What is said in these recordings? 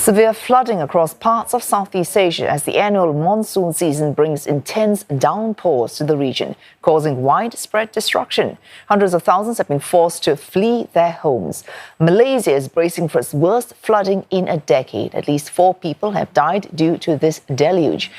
Severe flooding across parts of Southeast Asia as the annual monsoon season brings intense downpours to the region, causing widespread destruction. Hundreds of thousands have been forced to flee their homes. Malaysia is bracing for its worst flooding in a decade. At least 4 people have died due to this deluge.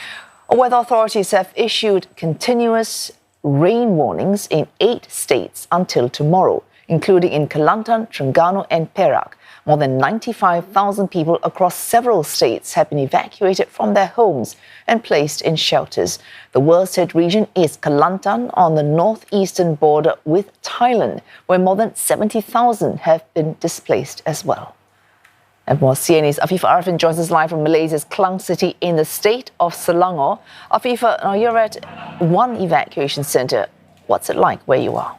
Weather authorities have issued continuous rain warnings in 8 states until tomorrow, including in Kelantan, Terengganu and Perak. More than 95,000 people across several states have been evacuated from their homes and placed in shelters. The worst hit region is Kelantan on the northeastern border with Thailand, where more than 70,000 have been displaced as well. And more CNA's Afifah Ariffin joins us live from Malaysia's Klang city in the state of Selangor. Afifah, now you're at one evacuation centre. What's it like where you are?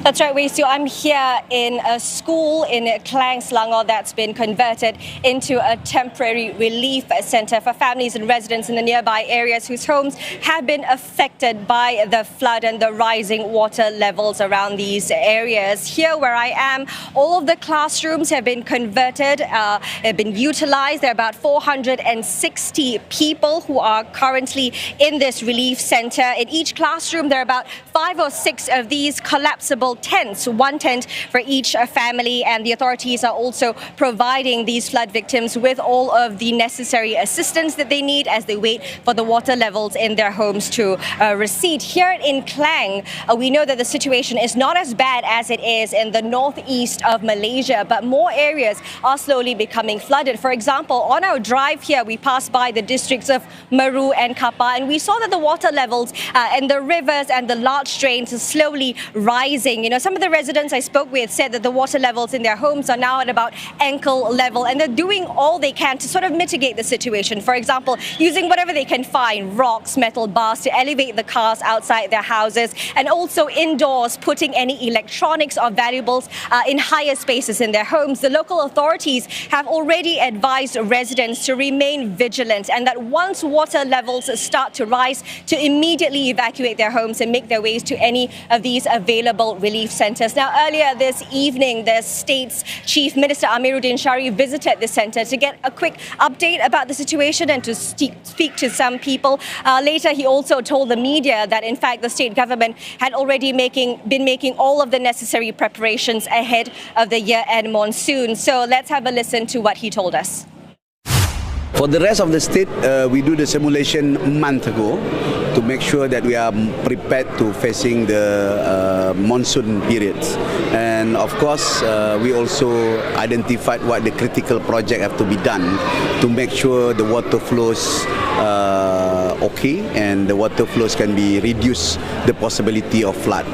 That's right, Wei. So I'm here in a school in Klang, Selangor that's been converted into a temporary relief centre for families and residents in the nearby areas whose homes have been affected by the flood and the rising water levels around these areas. Here where I am, all of the classrooms have been converted, have been utilised. There are about 460 people who are currently in this relief centre. In each classroom, there are about 5 or 6 of these collapsible tents, one tent for each family, and the authorities are also providing these flood victims with all of the necessary assistance that they need as they wait for the water levels in their homes to recede. Here in Klang, we know that the situation is not as bad as it is in the northeast of Malaysia, but more areas are slowly becoming flooded. For example, on our drive here, we passed by the districts of Meru and Kapar, and we saw that the water levels in the rivers and the large drains are slowly rising. You know, some of the residents I spoke with said that the water levels in their homes are now at about ankle level, and they're doing all they can to sort of mitigate the situation. For example, using whatever they can find, rocks, metal bars, to elevate the cars outside their houses, and also indoors putting any electronics or valuables in higher spaces in their homes. The local authorities have already advised residents to remain vigilant, and that once water levels start to rise, to immediately evacuate their homes and make their ways to any of these available relief centres. Now, earlier this evening, the state's Chief Minister Amiruddin Shari visited the centre to get a quick update about the situation and to speak to some people. Later, he also told the media that, in fact, the state government had already been making all of the necessary preparations ahead of the year-end monsoon. So let's have a listen to what he told us. For the rest of the state, we do the simulation a month ago to make sure that we are prepared to facing the monsoon periods. And of course, we also identified what the critical project have to be done to make sure the water flows okay, and the water flows can be reduce the possibility of flood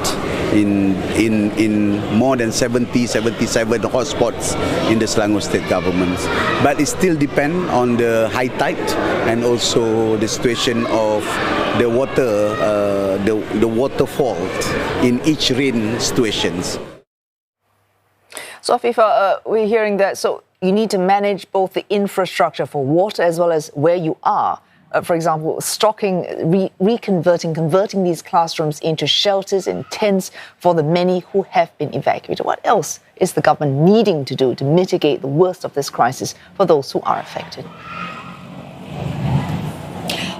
in more than 77 hotspots in the Selangor state government. But it still depends on the high tide and also the situation of the water, the waterfall in each rain situations. So, Afifah, we're hearing that. So you need to manage both the infrastructure for water as well as where you are. For example, stocking, converting these classrooms into shelters and tents for the many who have been evacuated. What else is the government needing to do to mitigate the worst of this crisis for those who are affected?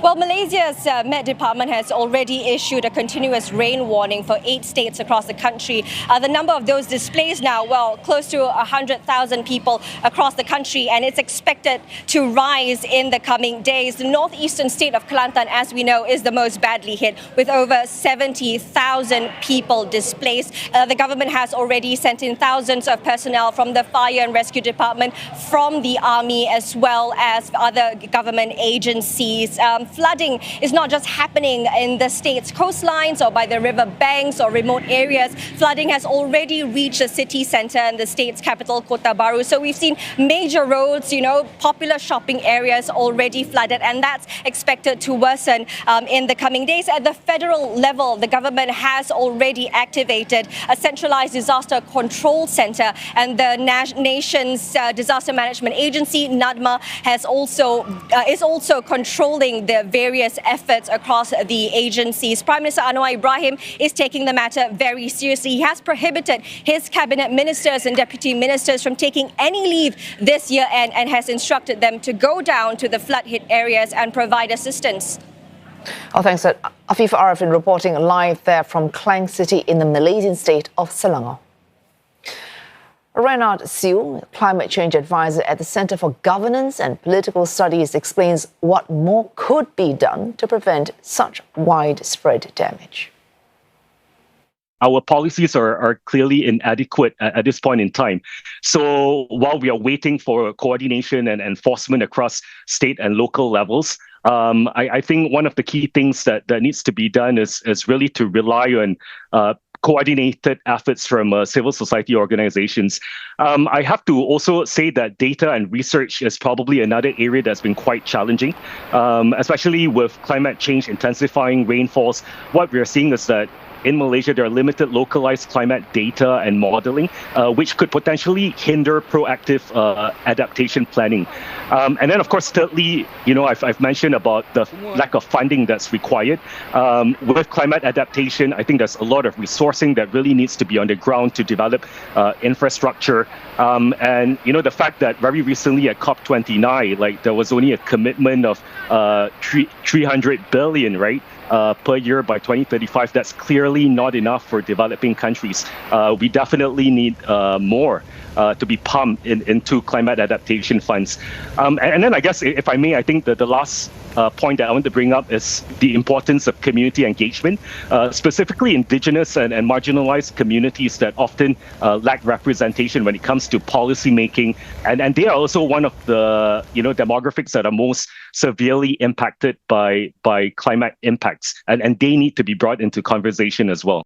Well, Malaysia's Met Department has already issued a continuous rain warning for 8 states across the country. The number of those displaced now, well, close to 100,000 people across the country, and it's expected to rise in the coming days. The northeastern state of Kelantan, as we know, is the most badly hit, with over 70,000 people displaced. The government has already sent in thousands of personnel from the Fire and Rescue Department, from the Army, as well as other government agencies. Flooding is not just happening in the state's coastlines or by the river banks or remote areas. Flooding has already reached the city centre and the state's capital, Kota Baru. So we've seen major roads, popular shopping areas already flooded, and that's expected to worsen in the coming days. At the federal level, the government has already activated a centralised disaster control centre, and the nation's disaster management agency, NADMA, is also controlling the various efforts across the agencies. Prime Minister Anwar Ibrahim is taking the matter very seriously. He has prohibited his cabinet ministers and deputy ministers from taking any leave this year and has instructed them to go down to the flood-hit areas and provide assistance. Oh, thanks, Afifah Ariffin reporting live there from Klang City in the Malaysian state of Selangor. Renard Siu, climate change advisor at the Centre for Governance and Political Studies, explains what more could be done to prevent such widespread damage. Our policies are clearly inadequate at this point in time. So while we are waiting for coordination and enforcement across state and local levels, I think one of the key things that needs to be done is really to rely on coordinated efforts from civil society organizations. I have to also say that data and research is probably another area that's been quite challenging, especially with climate change intensifying rainfalls. What we're seeing is that in Malaysia, there are limited localized climate data and modeling, which could potentially hinder proactive adaptation planning. And then, of course, thirdly, I've mentioned about the lack of funding that's required. With climate adaptation, I think there's a lot of resourcing that really needs to be on the ground to develop infrastructure. And, the fact that very recently at COP29, there was only a commitment of 300 billion, right? Per year by 2035, that's clearly not enough for developing countries. We definitely need more to be pumped into climate adaptation funds. And then I guess, if I may, I think that the last point that I want to bring up is the importance of community engagement, specifically indigenous and marginalized communities that often lack representation when it comes to policy making. And they are also one of the demographics that are most severely impacted by climate impacts. And they need to be brought into conversation as well.